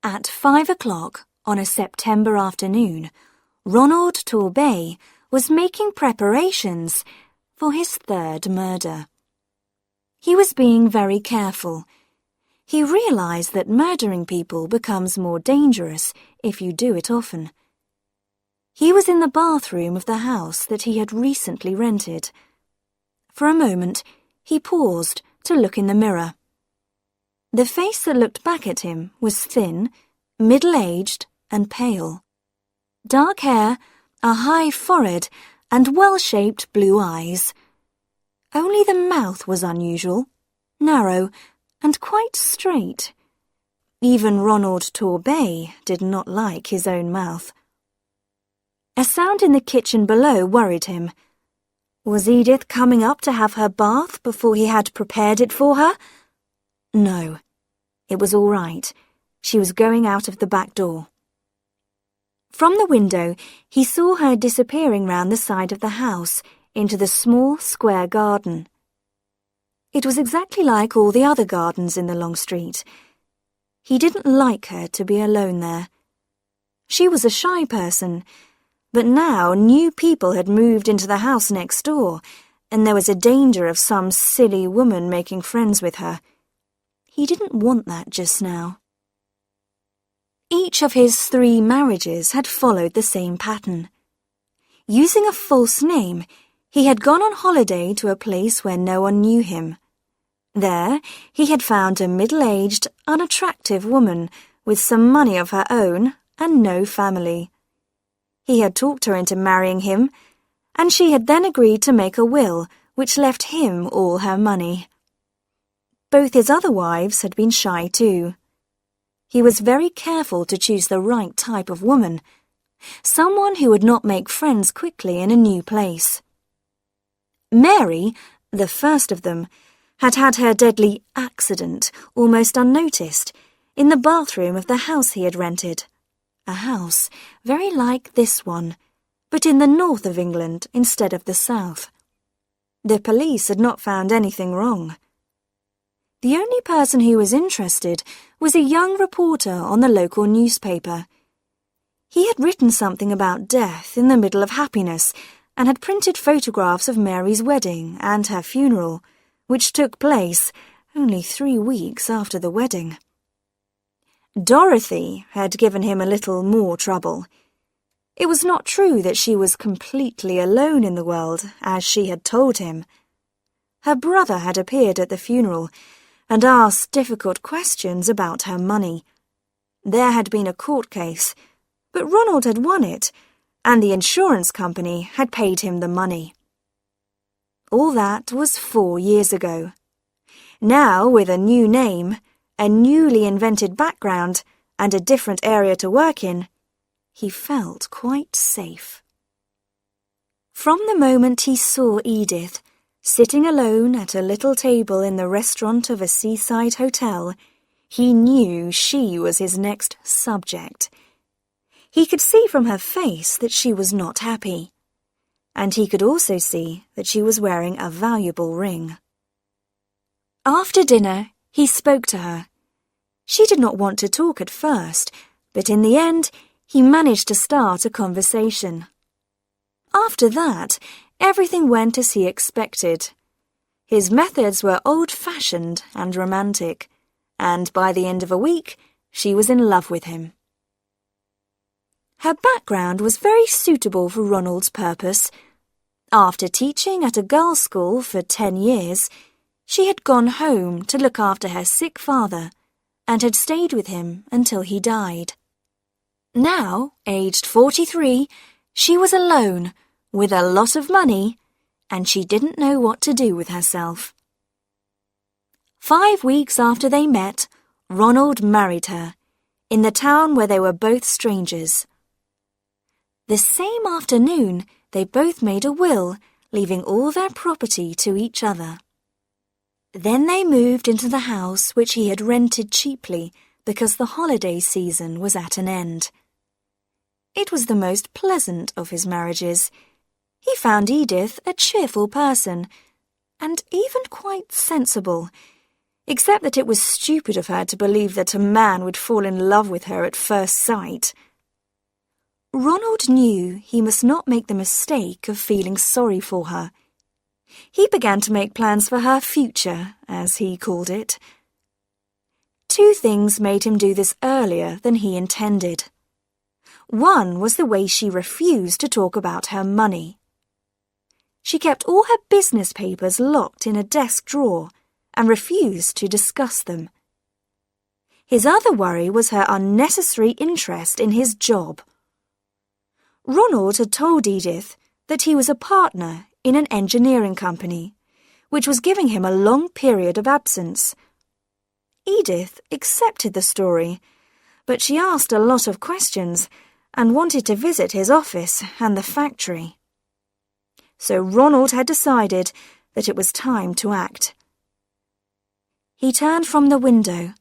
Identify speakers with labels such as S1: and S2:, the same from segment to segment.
S1: At 5 o'clock on a September afternoon, Ronald Torbay was making preparations for his third murder. He was being very careful. He realized that murdering people becomes more dangerous if you do it often. He was in the bathroom of the house that he had recently rented. For a moment, he paused to look in the mirror. The face that looked back at him was thin, middle-aged, and pale. Dark hair, a high forehead, and well-shaped blue eyes. Only the mouth was unusual, narrow, and quite straight. Even Ronald Torbay did not like his own mouth. A sound in the kitchen below worried him. Was Edith coming up to have her bath before he had prepared it for her? No, it was all right. She was going out of the back door. From the window, he saw her disappearing round the side of the house into the small square garden. It was exactly like all the other gardens in the long street. He didn't like her to be alone there. She was a shy person, but now new people had moved into the house next door, and there was a danger of some silly woman making friends with her. He didn't want that just now. Each of his 3 marriages had followed the same pattern. Using a false name, he had gone on holiday to a place where no one knew him. There, he had found a middle-aged, unattractive woman with some money of her own and no family. He had talked her into marrying him, and she had then agreed to make a will which left him all her money. Both his other wives had been shy too. He was very careful to choose the right type of woman, someone who would not make friends quickly in a new place. Mary, the first of them, had had her deadly accident almost unnoticed in the bathroom of the house he had rented. A house very like this one, but in the north of England instead of the south. The police had not found anything wrong. The only person who was interested was a young reporter on the local newspaper. He had written something about death in the middle of happiness and had printed photographs of Mary's wedding and her funeral, which took place only 3 weeks after the wedding. Dorothy had given him a little more trouble. It was not true that she was completely alone in the world, as she had told him. Her brother had appeared at the funeral and asked difficult questions about her money. There had been a court case, but Ronald had won it, and the insurance company had paid him the money. All that was 4 years ago. Now, with a new name, a newly invented background, and a different area to work in, he felt quite safe. From the moment he saw Edith, sitting alone at a little table in the restaurant of a seaside hotel, he knew she was his next subject. He could see from her face that she was not happy, and he could also see that she was wearing a valuable ring. After dinner, he spoke to her. She did not want to talk at first, but in the end, he managed to start a conversation. After that, everything went as he expected. His methods were old-fashioned and romantic, and by the end of a week, she was in love with him. Her background was very suitable for Ronald's purpose. After teaching at a girls' school for 10 years, she had gone home to look after her sick father and had stayed with him until he died. Now, aged 43, she was alone, with a lot of money, and she didn't know what to do with herself. 5 weeks after they met, Ronald married her, in the town where they were both strangers. The same afternoon, they both made a will, leaving all their property to each other. Then they moved into the house which he had rented cheaply because the holiday season was at an end. It was the most pleasant of his marriages. He found Edith a cheerful person, and even quite sensible. except that it was stupid of her to believe that a man would fall in love with her at first sight. Ronald knew he must not make the mistake of feeling sorry for her. He began to make plans for her future, as he called it. Two things made him do this earlier than he intended. One was the way she refused to talk about her money. She kept all her business papers locked in a desk drawer and refused to discuss them. His other worry was her unnecessary interest in his job. Ronald had told Edith that he was a partner in an engineering company, which was giving him a long period of absence. Edith accepted the story, but she asked a lot of questions and wanted to visit his office and the factory. So Ronald had decided that it was time to act. He turned from the window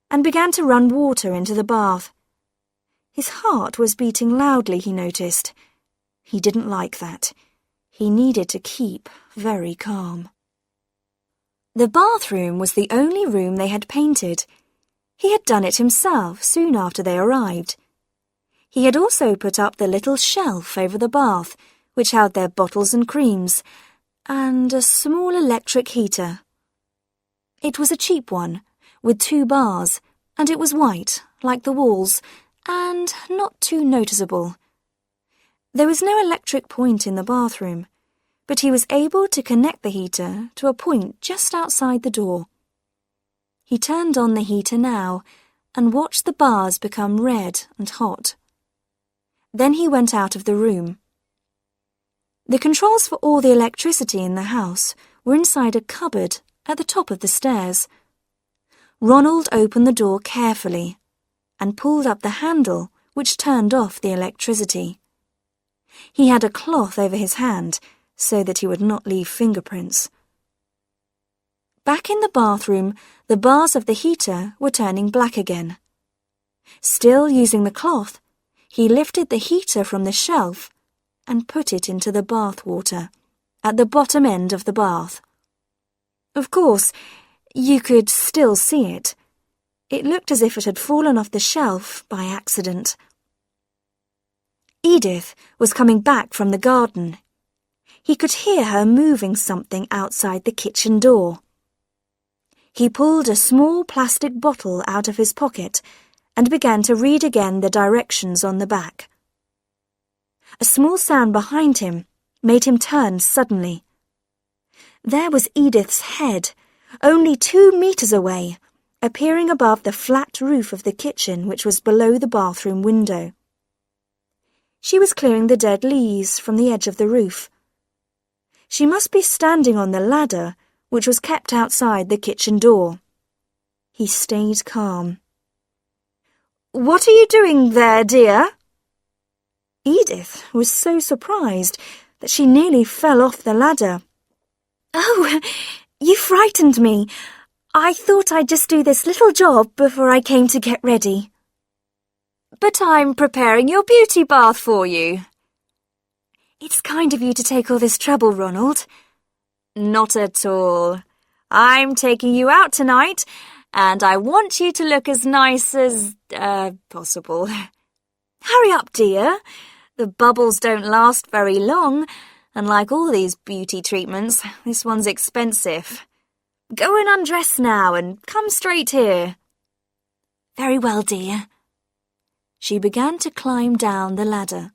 S1: and began to run water into the bath. His heart was beating loudly, he noticed. He didn't like that. He needed to keep very calm. The bathroom was the only room they had painted. He had done it himself soon after they arrived. He had also put up the little shelf over the bath, which held their bottles and creams, and a small electric heater. It was a cheap one, with 2 bars, and it was white, like the walls, and not too noticeable. There was no electric point in the bathroom, but he was able to connect the heater to a point just outside the door. He turned on the heater now and watched the bars become red and hot. Then he went out of the room. The controls for all the electricity in the house were inside a cupboard at the top of the stairs. Ronald opened the door carefully and pulled up the handle which turned off the electricity. He had a cloth over his hand so that he would not leave fingerprints. Back in the bathroom, the bars of the heater were turning black again. Still using the cloth, he lifted the heater from the shelf and put it into the bath water at the bottom end of the bath. Of course, you could still see it. It looked as if it had fallen off the shelf by accident. Edith was coming back from the garden. He could hear her moving something outside the kitchen door. He pulled a small plastic bottle out of his pocket and began to read again the directions on the back. A small sound behind him made him turn suddenly. There was Edith's head, only 2 meters away, appearing above the flat roof of the kitchen which was below the bathroom window. She was clearing the dead leaves from the edge of the roof. She must be standing on the ladder which was kept outside the kitchen door. He stayed calm. "What are you doing there, dear?" Edith was so surprised that she nearly fell off the ladder. "Oh, you frightened me. I thought I'd just do this little job before I came to get ready." "But I'm preparing your beauty bath for you." "It's kind of you to take all this trouble, Ronald." "Not at all. I'm taking you out tonight, and I want you to look as nice as, possible. Hurry up, dear. The bubbles don't last very long, and like all these beauty treatments, this one's expensive. Go and undress now and come straight here." "Very well, dear." She began to climb down the ladder.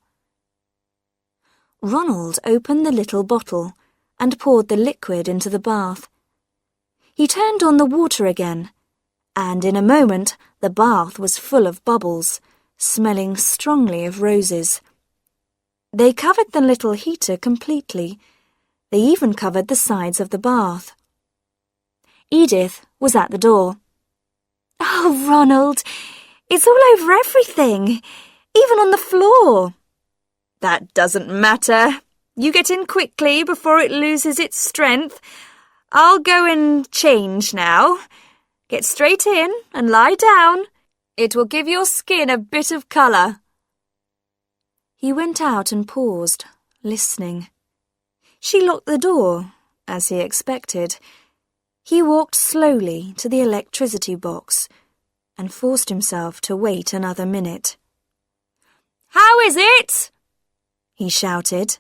S1: Ronald opened the little bottle and poured the liquid into the bath. He turned on the water again, and in a moment the bath was full of bubbles, smelling strongly of roses. They covered the little heater completely. They even covered the sides of the bath. Edith was at the door. "Oh, Ronald, it's all over everything, even on the floor." "That doesn't matter. You get in quickly before it loses its strength. I'll go and change now. Get straight in and lie down. It will give your skin a bit of colour." He went out and paused, listening. She locked the door, as he expected. He walked slowly to the electricity box and forced himself to wait another minute. "How is it?" he shouted.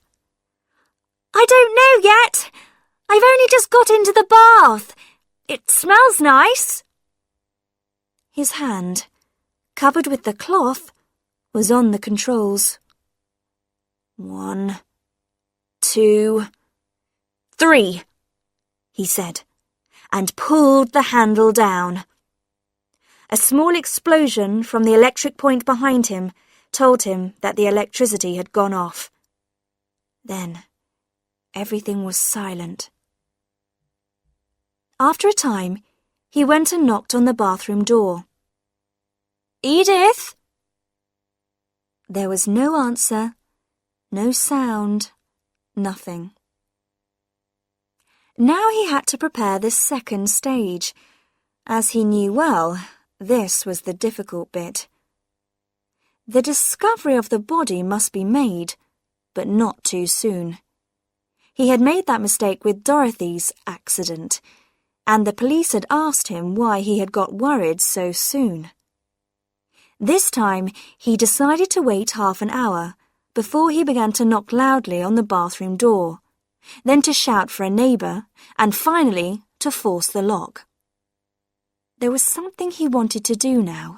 S1: "I don't know yet. I've only just got into the bath. It smells nice." His hand, covered with the cloth, was on the controls. 1, 2, 3, he said, and pulled the handle down. A small explosion from the electric point behind him told him that the electricity had gone off. Then, everything was silent. After a time, he went and knocked on the bathroom door. "Edith?" There was no answer, no sound, nothing. Now he had to prepare the second stage. As he knew well, this was the difficult bit. The discovery of the body must be made, but not too soon. He had made that mistake with Dorothy's accident, and the police had asked him why he had got worried so soon. This time, he decided to wait half an hour before he began to knock loudly on the bathroom door, then to shout for a neighbour, and finally to force the lock. There was something he wanted to do now.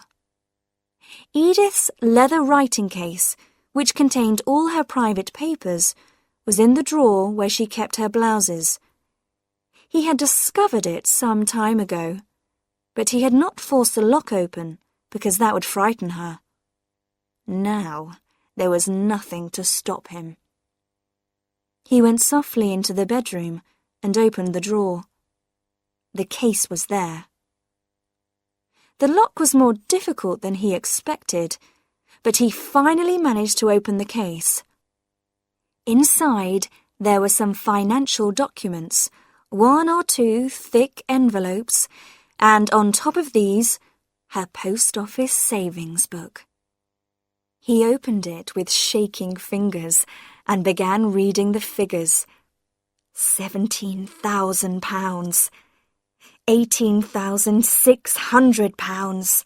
S1: Edith's leather writing case, which contained all her private papers, was in the drawer where she kept her blouses. He had discovered it some time ago, but he had not forced the lock open because that would frighten her. Now there was nothing to stop him. He went softly into the bedroom and opened the drawer. The case was there. The lock was more difficult than he expected, but he finally managed to open the case. Inside, there were some financial documents, 1 or 2 thick envelopes, and on top of these, her post office savings book. He opened it with shaking fingers and began reading the figures. £17,000, £18,600,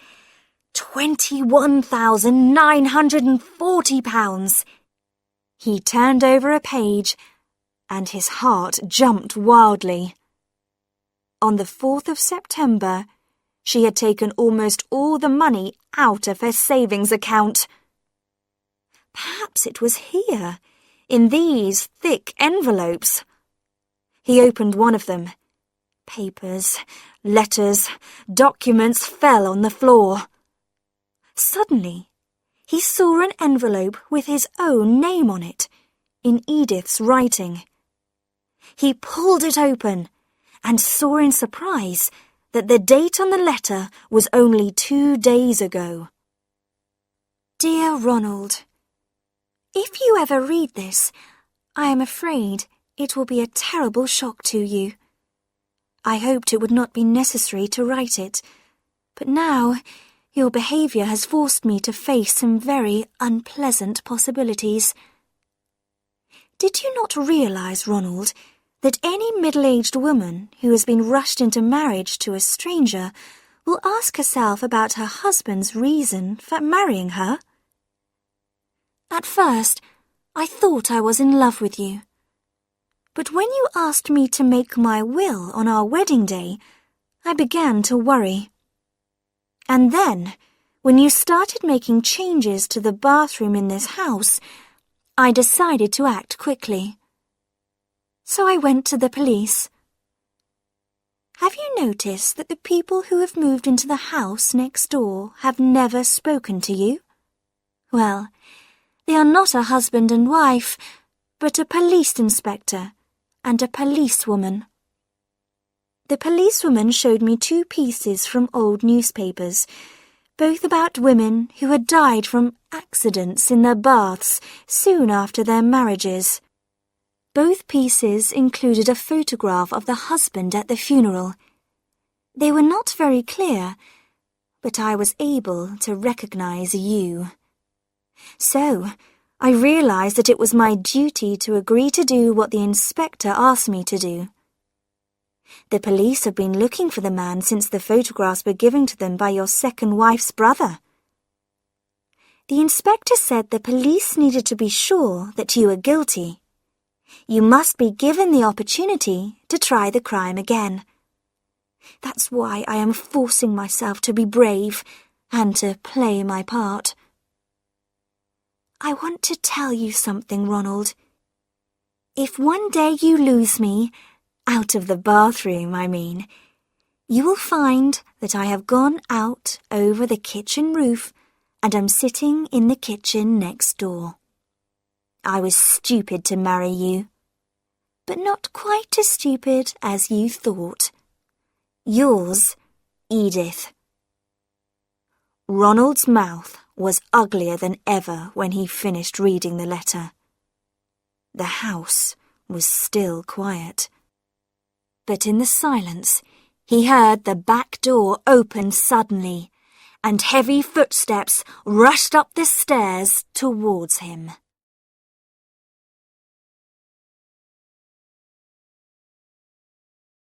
S1: £21,940. He turned over a page, and his heart jumped wildly. On the 4th of September, she had taken almost all the money out of her savings account. Perhaps it was here, in these thick envelopes. He opened one of them. Papers, letters, documents fell on the floor. Suddenly, he saw an envelope with his own name on it, in Edith's writing. He pulled it open and saw in surprise that the date on the letter was only 2 days ago. Dear Ronald, if you ever read this, I am afraid it will be a terrible shock to you. I hoped it would not be necessary to write it, but now your behaviour has forced me to face some very unpleasant possibilities. Did you not realise, Ronald, that any middle-aged woman who has been rushed into marriage to a stranger will ask herself about her husband's reason for marrying her? At first, I thought I was in love with you. But when you asked me to make my will on our wedding day, I began to worry. And then, when you started making changes to the bathroom in this house, I decided to act quickly. So I went to the police. Have you noticed that the people who have moved into the house next door have never spoken to you? Well, they are not a husband and wife, but a police inspector and a policewoman. The policewoman showed me 2 pieces from old newspapers, both about women who had died from accidents in their baths soon after their marriages. Both pieces included a photograph of the husband at the funeral. They were not very clear, but I was able to recognize you. So, I realized that it was my duty to agree to do what the inspector asked me to do. The police have been looking for the man since the photographs were given to them by your second wife's brother. The inspector said the police needed to be sure that you are guilty. You must be given the opportunity to try the crime again. That's why I am forcing myself to be brave and to play my part. I want to tell you something, Ronald. If one day you lose me, out of the bathroom, I mean, you will find that I have gone out over the kitchen roof and am sitting in the kitchen next door. I was stupid to marry you, but not quite as stupid as you thought. Yours, Edith. Ronald's mouth was uglier than ever when he finished reading the letter. The house was still quiet. But in the silence, he heard the back door open suddenly, and heavy footsteps rushed up the stairs towards him.